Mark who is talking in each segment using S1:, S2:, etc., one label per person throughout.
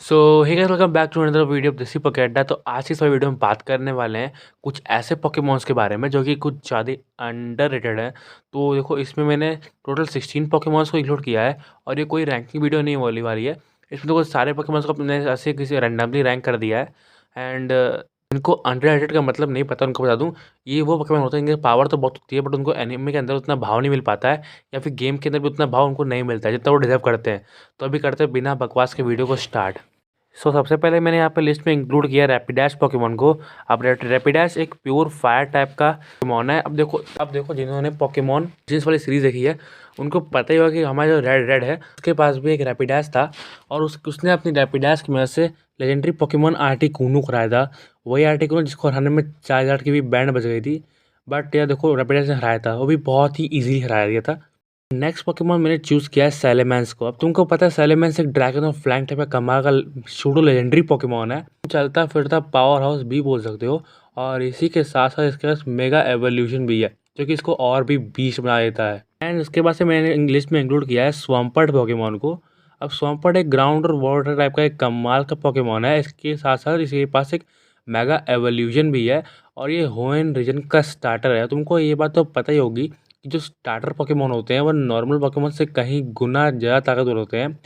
S1: So hey guys, welcome back to another video of Desi Pokeda. तो आज की इस वीडियो में बात करने वाले हैं कुछ ऐसे पोकेमॉन्स के बारे में जो कि कुछ ज़्यादा अंडररेटेड है। तो देखो, इसमें मैंने टोटल 16 पोकेमॉन्स को इंक्लूड किया है और ये कोई रैंकिंग वीडियो नहीं होने वाली है। इसमें तो कुछ सारे पोकेमॉन्स को अपने ऐसे किसी रैंडमली रैंक कर दिया है। एंड इनको अंडररेटेड का मतलब नहीं पता, उनको बता दूँ। ये वो पोकेमॉन होते हैं इनकी पावर तो बहुत होती है, बट उनको एनीमे के अंदर उतना भाव नहीं मिल पाता है, या फिर गेम के अंदर भी उतना भाव उनको नहीं मिलता है जितना वो डिजर्व करते हैं। तो अभी करते हैं बिना बकवास के वीडियो को स्टार्ट। सबसे पहले मैंने यहाँ पे लिस्ट में इंक्लूड किया रैपिडैश पोकेमॉन को। अब रैपिडैश एक प्योर फायर टाइप का पोकेमॉन है। अब देखो जिन्होंने पोकेमॉन जिस वाली सीरीज देखी है उनको पता ही होगा कि हमारा जो रेड रेड है उसके पास भी एक रैपिडैश था, और उसने अपनी रैपिडैश की मदद से लेजेंडरी पोकेमॉन आर्टिकुनो कराया था। वही आर्टिकुनो जिसको हराने में 4000 की भी बैंड बच गई थी। बट यार देखो, रैपिडैश ने हराया था, वो भी बहुत ही ईजिली हराया दिया था। नेक्स्ट पोकेमॉन मैंने चूज़ किया है सैलेमेंस को। अब तुमको पता है सैलेमेंस एक ड्रैगन और फ्लैंक टाइप का कमाल का शूडो लेजेंडरी पोकेमॉन है। चलता फिरता पावर हाउस भी बोल सकते हो, और इसी के साथ साथ इसके पास मेगा एवोल्यूशन भी है जो कि इसको और भी बीस्ट बना देता है। एंड उसके बाद से मैंने इंग्लिश में इंक्लूड किया है स्वाम्पर्ट पोकेमॉन को। अब स्वाम्पर्ट एक ग्राउंड और वाटर टाइप का एक कमाल का पोकेमॉन है। इसके साथ साथ इसके पास एक मेगा एवोल्यूशन भी है, और ये होएन रीजन का स्टार्टर है। तुमको ये बात तो पता ही होगी कि जो स्टार्टर पोकेमॉन होते हैं वो नॉर्मल पोकेमॉन से कहीं गुना ज़्यादा ताकतवर होते हैं।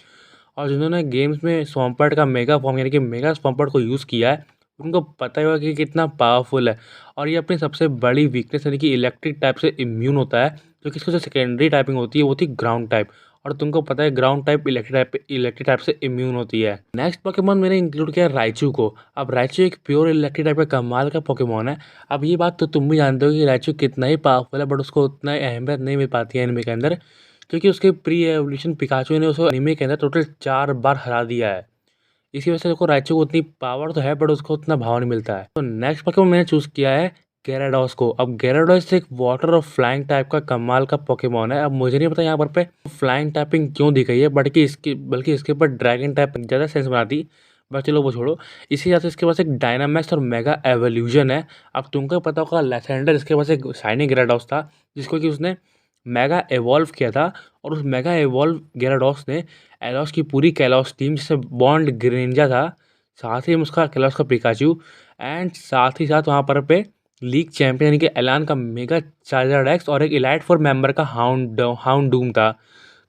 S1: और जिन्होंने गेम्स में स्वॉम्पर्ट का मेगा फॉर्म यानी कि मेगा स्वॉम्पर्ट को यूज़ किया है उनको पता ही होगा कि कितना पावरफुल है। और ये अपनी सबसे बड़ी वीकनेस यानी कि इलेक्ट्रिक टाइप से इम्यून होता है, क्योंकि इसकी जो सेकेंडरी टाइपिंग होती है वो थी ग्राउंड टाइप। और तुमको पता है ग्राउंड टाइप इलेक्ट्रिक टाइप से इम्यून होती है। नेक्स्ट पोकेमॉन मैंने इंक्लूड किया राइचू को। अब राइचू एक प्योर इलेक्ट्रिक टाइप का कमाल का पोकेमॉन है। अब ये बात तो तुम भी जानते हो कि राइचू कितना ही पावरफुल है, बट उसको उतना अहमियत नहीं मिल पाती है एनिमे के अंदर, क्योंकि उसके प्री एवोल्यूशन पिकाचू ने उसको एनीमे के अंदर टोटल 4 बार हरा दिया है। इसी वजह से देखो राइचू को उतनी पावर तो है, बट उसको उतना भाव नहीं मिलता है। तो नेक्स्ट पोकेमॉन मैंने चूज़ किया है gyarados को। अब gyarados एक वाटर और फ्लाइंग टाइप का कमाल का पोकेमॉन है। अब मुझे नहीं पता यहाँ पर पे फ्लाइंग टाइपिंग क्यों दी गई है, बल्कि इसके ऊपर ड्रैगन टाइप ज़्यादा सेंस बनाती। बट चलो वो छोड़ो। इसी वजह से इसके पास एक डायनामैक्स और मेगा एवोल्यूशन है। अब तुमको पता होगा लेसेंडर इसके पास एक शाइनी gyarados था जिसको कि उसने मेगा एवॉल्व किया था, और उस मेगा एवॉल्व gyarados ने एलोस की पूरी कैलोस टीम जिससे बॉन्ड ग्रेंजा था, साथ ही में उसका कैलोस का पिकाचू, एंड साथ ही साथ वहाँ पर पे लीग चैंपियन यानी कि एलान का मेगा चार्जर एक्स और एक इलाइट फोर मेंबर का हाउंड डूम था।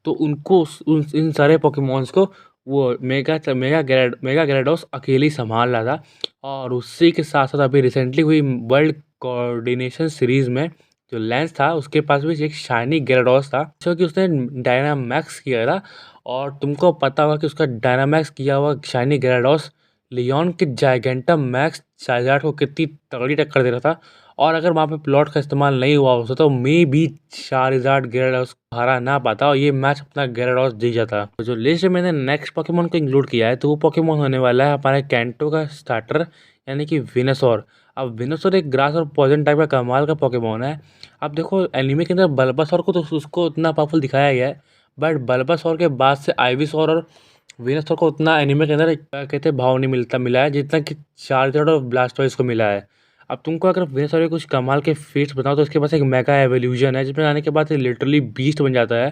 S1: तो उनको इन सारे पोकेमॉन्स को वो मेगा गैराडोस अकेले ही संभाल रहा था। और उसी के साथ साथ अभी रिसेंटली हुई वर्ल्ड कोऑर्डिनेशन सीरीज में जो लेंस था उसके पास भी एक शाइनी गैराडोस था जो कि उसने डायनामैक्स किया था। और तुमको पता होगा कि उसका डायनामैक्स किया हुआ शाइनी गैराडोस लियोन के जायगेंटा मैक्स चार्जार्ड को कितनी तगड़ी टक्कर दे रहा था। और अगर वहाँ पे प्लॉट का इस्तेमाल नहीं हुआ होता तो मे भी चार्जार्ड gyarados को हरा ना पाता और ये मैच अपना gyarados जीत जाता। तो जो लिस्ट में मैंने नेक्स्ट पोकेमॉन को इंक्लूड किया है तो वो पोकेमॉन होने वाला है हमारे कैंटो का स्टार्टर यानी कि विनासोर। अब विनासोर एक ग्रास और पॉइजन टाइप का कमाल का पोकेमॉन है। अब देखो एनीमे के अंदर बल्बासोर को तो उसको उतना पावरफुल दिखाया गया है, बट बल्बासोर के बाद से आइवीसोर और विनासोर को उतना एनीमे के अंदर क्या कहते हैं भाव नहीं मिला है जितना कि चार्जर और ब्लास्टोइस को मिला है। अब तुमको अगर विनासोर के कुछ कमाल के फीट्स बताओ तो इसके पास एक मेगा एवोल्यूशन है जिसमें आने के बाद ये लिटरली बीस्ट बन जाता है।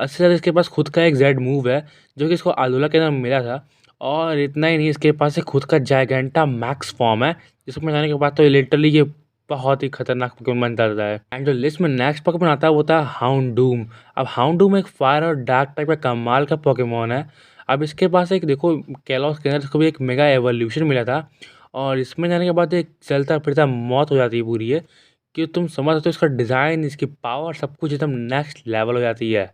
S1: इससे ज़्यादा इसके पास खुद का एक जेड मूव है जो कि इसको आलूला के अंदर मिला था। और इतना ही नहीं, इसके पास एक खुद का जायगेंटा मैक्स फॉर्म है जिसमें जाने के बाद तो ये लिटरली ये बहुत ही खतरनाक पोकेमॉन बन जाता है। एंड जो लिस्ट में नेक्स्ट पोकेमॉन आता है वो था हाउंडूम। अब हाउंडूम एक फायर और डार्क टाइप का कमाल का पोकेमॉन है। अब इसके पास एक देखो कैलॉस के अंदर इसको भी एक मेगा एवोल्यूशन मिला था, और इसमें जाने के बाद एक चलता फिरता मौत हो जाती है पूरी है कि तुम समझ सकते हो इसका डिज़ाइन, इसकी पावर, सब कुछ एकदम नेक्स्ट लेवल हो जाती है।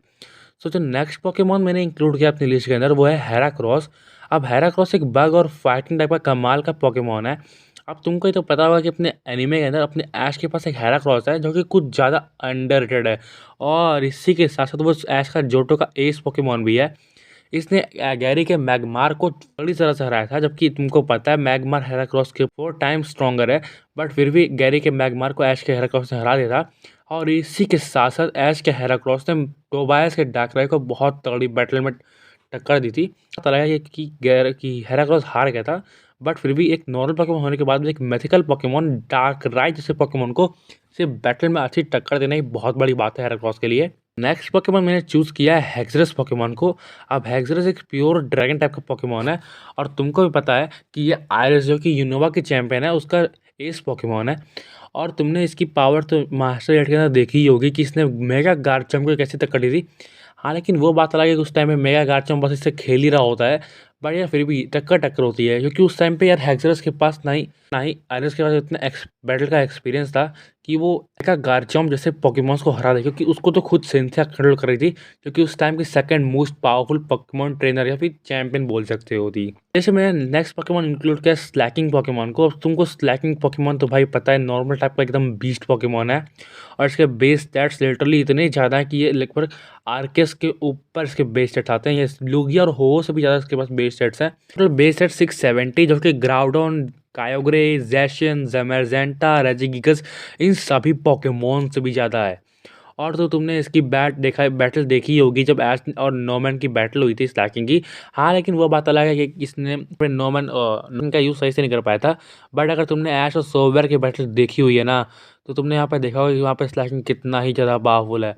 S1: सो जो नेक्स्ट पोकेमॉन मैंने इंक्लूड किया अपनी लिस्ट के अंदर वो है हेराक्रॉस। अब हेराक्रॉस एक बग और फाइटिंग टाइप का कमाल का पोकेमॉन है। अब तुमको ये तो पता होगा कि अपने एनीमे के अंदर अपने ऐश के पास एक हेराक्रॉस है जो कि कुछ ज़्यादा अंडररेटेड है, और इसी के साथ साथ वो ऐश का जोटो का एस पोकेमॉन भी है। इसने गैरी के मैगमार को बड़ी तरह से हराया था, जबकि तुमको पता है मैगमार हेराक्रॉस के 4 टाइम्स स्ट्रॉन्गर है, बट फिर भी गैरी के मैगमार को ऐश के हेराक्रॉस ने हरा दिया था। और इसी के साथ साथ ऐश के हेराक्रॉस ने टोबायस के डार्कराय को बहुत तगड़ी बैटल में टक्कर दी थी। पता लगा कि हेराक्रॉस हार गया था, बट फिर भी एक नॉर्मल पोकेमॉन होने के बाद भी एक मिथिकल पोकेमॉन डार्कराय जैसे पोकेमॉन को सिर्फ बैटल में अच्छी टक्कर देना ही बहुत बड़ी बात है हेराक्रॉस के लिए। नेक्स्ट पोकेमॉन मैंने चूज़ किया है हेक्सरस पोकेमॉन को। अब हेक्सरस एक प्योर ड्रैगन टाइप का पोकेमॉन है और तुमको भी पता है कि ये आयरस जो कि यूनोवा की चैंपियन है उसका एस पोकेमॉन है। और तुमने इसकी पावर तो मास्टर एट के अंदर देखी ही होगी कि इसने मेगा गार्चम्प को कैसे टक्कर दी थी। हाँ, लेकिन वो बात अलग है कि उस टाइम में मेगा गार्चम्प बस इससे खेल ही रहा होता है, बट यार फिर भी टक्कर होती है क्योंकि उस टाइम पे यार हेक्सरस के पास ना ही आयरस के पास इतना बैटल का एक्सपीरियंस था कि वो मेगा गार्चम्प जैसे पोकेमॉन्स को हरा दे, क्योंकि उसको तो खुद सिंथिया कंट्रोल कर रही थी, क्योंकि उस टाइम की second most powerful Pokemon trainer या फिर चैंपियन बोल सकते हो थी। जैसे मैंने नेक्स्ट पोकेमॉन इंक्लूड किया स्लैकिंग पोकेमॉन को। अब तुमको स्लैकिंग पोकेमॉन तो भाई पता है नॉर्मल टाइप का एकदम बीस्ट पोकेमॉन है और इसके बेस स्टैट्स लिटरली इतने ज़्यादा है कि ये लगभग आर्केस के ऊपर इसके बेस स्टैट्स आते हैं। ये लुगिया और हो से भी ज़्यादा इसके पास बेस स्टैट्स हैं। टोटल बेस स्टैट 670 जो कि ग्राउडॉन, कायोग्रे, जैशन, जमरजेंटा, रेजिगिगस इन सभी पोकेमॉन से भी ज़्यादा है। और तो तुमने इसकी बैटल देखी ही होगी जब ऐश और नॉर्मन की बैटल हुई थी स्लैकिंग की। हाँ, लेकिन वो बात अलग है कि इसने अपने नॉर्मन का यूज़ सही से नहीं कर पाया था। बट अगर तुमने ऐश और सोवेयर की बैटल देखी हुई है ना, तो तुमने यहाँ पे देखा होगा कि वहाँ पे स्लैकिंग कितना ही ज़्यादा पावरफुल है।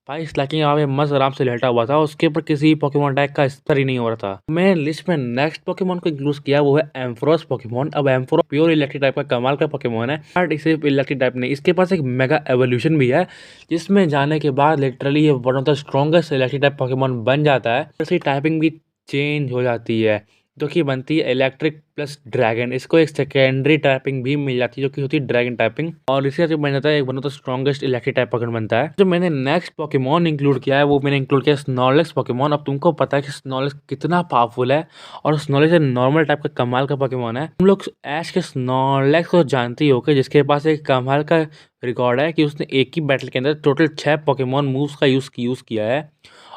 S1: भाई स्लैकिंग यहाँ पे मस्त आराम से लेटा हुआ था, उसके ऊपर किसी पोकेमॉन अटैक का असर ही नहीं हो रहा था। मैंने लिस्ट में नेक्स्ट पोकेमॉन को इंक्लूड किया, वो है एम्फरोस पोकेमॉन। अब एम्फरोस प्योर इलेक्ट्रिक टाइप का कमाल का पोकेमॉन है, बट इसे इलेक्ट्रिक टाइप नहीं, इसके पास एक मेगा एवोल्यूशन भी है जिसमें जाने के बाद लिटरली ये one of the strongest electric type Pokemon बन जाता है। इसकी टाइपिंग भी चेंज हो जाती है जो कि बनती है इलेक्ट्रिक प्लस ड्रैगन। इसको एक सेकेंडरी टाइपिंग भी मिल जाती है जो कि होती है ड्रैगन टाइपिंग, और इससे जो बन जाता है one of the strongest electric type Pokemon बनता है। जो मैंने नेक्स्ट पोकेमॉन इंक्लूड किया है वो मैंने इंक्लूड किया स्नॉर्लेक्स पोकेमॉन। अब तुमको पता है कि स्नॉर्लेक्स कितना पावरफुल है और स्नॉर्लेक्स नॉर्मल टाइप का कमाल का पोकेमॉन है। तुम लोग ऐश के स्नॉर्लेक्स को जानते ही हो कि जिसके पास एक कमाल का रिकॉर्ड है कि उसने एक ही बैटल के अंदर टोटल 6 पोकेमॉन मूव्स का यूज़ किया है।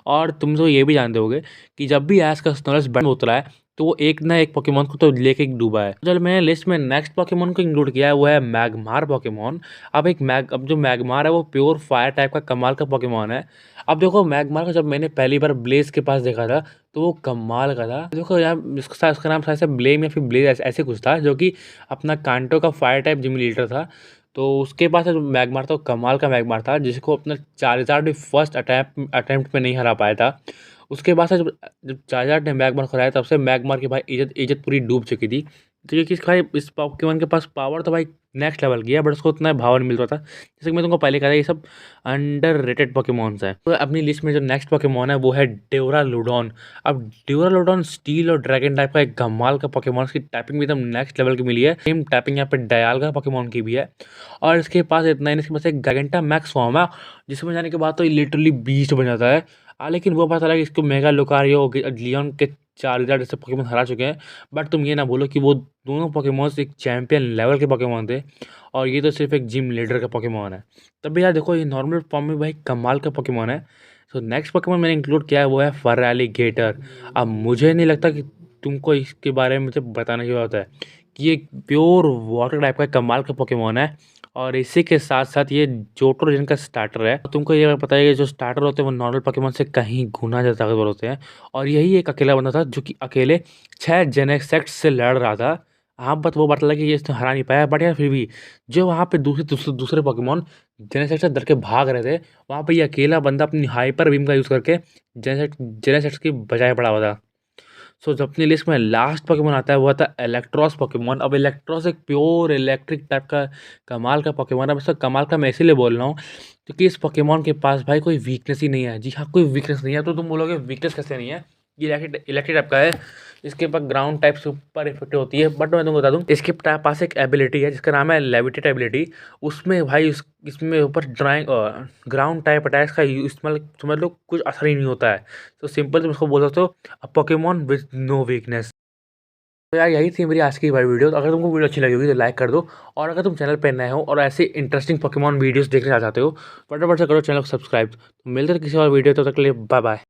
S1: और तुम तो ये भी जानते होगे कि जब भी ऐश का स्नॉर्लेक्स बैटल होता है तो वो एक ना एक पोकेमॉन को तो लेके डूबा है। चल मैंने लिस्ट में नेक्स्ट पोकेमॉन को इंक्लूड किया है वो है मैगमार पोकेमॉन। अब जो मैगमार है वो प्योर फायर टाइप का कमाल का पोकेमॉन है। अब देखो मैगमार को जब मैंने पहली बार ब्लेज के पास देखा था तो वो कमाल का था। देखो यार इसका नाम शायद से ब्लेम या फिर ब्लेज ऐसे कुछ था, जो कि अपना कांटो का फायर टाइप जिम लीडर था। तो उसके पास जो मैगमार था वो कमाल का मैगमार था जिसको अपना चार्जर भी फर्स्ट अटेम्प्ट में नहीं हरा पाया था। उसके बाद से जब जब चार्जर ने मैगमार को हराया तब से मैगमार की भाई इज़्ज़त पूरी डूब चुकी थी। तो ये चीज़ भाई इस पोकेमॉन के पास पावर तो भाई नेक्स्ट लेवल की है, बट उसको उतना भाव नहीं मिल रहा था। जैसे कि मैं तुमको पहले कहा था ये सब अंडररेटेड पोकेमॉन्स हैं। तो अपनी लिस्ट में जो नेक्स्ट पोकेमॉन है वो है ड्यूरालूडॉन। अब ड्यूरालूडॉन स्टील और ड्रैगन टाइप का एक कमाल का पोकेमॉन, इसकी टाइपिंग भी एकदम नेक्स्ट लेवल की मिली है। सेम टाइपिंग यहाँ पे डायलगा पोकेमॉन की भी है। और इसके पास इतना ही, इसके पास एक गैगेंटा मैक्स फॉर्म है जिसमें जाने के बाद तो ये लिटरली बीस्ट बन जाता है। लेकिन वो पता चला कि इसको मेगा लुकारियो लियोन के चार्जर जैसे पोकेमॉन हरा चुके हैं। बट तुम ये ना बोलो कि वो दोनों पोकेमॉन्स एक चैंपियन लेवल के पोकेमॉन थे और ये तो सिर्फ एक जिम लीडर का पोकेमॉन है। तब भी यार देखो ये नॉर्मल फॉर्म में भाई कमाल का पोकेमॉन है। सो नेक्स्ट पोकेमॉन मैंने इंक्लूड किया है वो है फरएलिगेटर। अब मुझे नहीं लगता कि तुमको इसके बारे में मुझे बताने की बात है कि ये प्योर वाटर टाइप का कमाल का पोकेमॉन है और इसी के साथ साथ ये जोटो जिनका स्टार्टर है। तुमको ये पता है कि जो स्टार्टर होते हैं वो नॉर्मल पोकेमॉन से कहीं गुना ज़्यादा ताकतवर होते हैं और यही एक अकेला बंदा था जो कि अकेले 6 जेनेसेक्ट्स से लड़ रहा था। हाँ, बट वो बात अलग है कि ये इसने हरा नहीं पाया, बट यार फिर भी जो वहाँ पे दूसरे पोकेमॉन जेनेसेक्ट से डर के भाग रहे थे, वहाँ पे ये अकेला बंदा अपनी हाइपर बीम का यूज़ करके जेनेसेक्ट्स की बजाय पड़ा हुआ था। सो जो अपनी लिस्ट में लास्ट पोकेमॉन आता है वो आता है इलेक्ट्रोस पोकेमॉन। अब इलेक्ट्रोस एक प्योर इलेक्ट्रिक टाइप का कमाल का पोकेमॉन है। अब इसका कमाल का मैं इसीलिए बोल रहा हूँ क्योंकि इस पोकेमॉन के पास भाई कोई वीकनेस ही नहीं है। जी हाँ, कोई वीकनेस नहीं है। तो तुम बोलोगे वीकनेस कैसे नहीं है, ये इलेक्ट्रिक टाइप का है, इसके पास ग्राउंड टाइप सुपर इफेक्ट होती है। बट मैं तुमको बता दूं इसके पास एक एबिलिटी है जिसका नाम है लेविटेट एबिलिटी। उसमें भाई इसमें ऊपर ड्राइंग ग्राउंड टाइप अटैक्स का इस्तेमाल समझ लो कुछ असर ही नहीं होता है। तो सिंपल तुम उसको बोल सकते हो पोकेमॉन विद नो वीकनेस। तो यार यही थी मेरी आज की भाई वीडियो। तो अगर तुमको वीडियो अच्छी लगी होगी तो लाइक कर दो, और अगर तुम चैनल पर नए हो और ऐसे इंटरेस्टिंग पोकेमॉन वीडियोस देखना चाहते हो फटाफट से करो चैनल को सब्सक्राइब। तो मिलते हैं किसी और वीडियो, तब तक के लिए बाय बाय।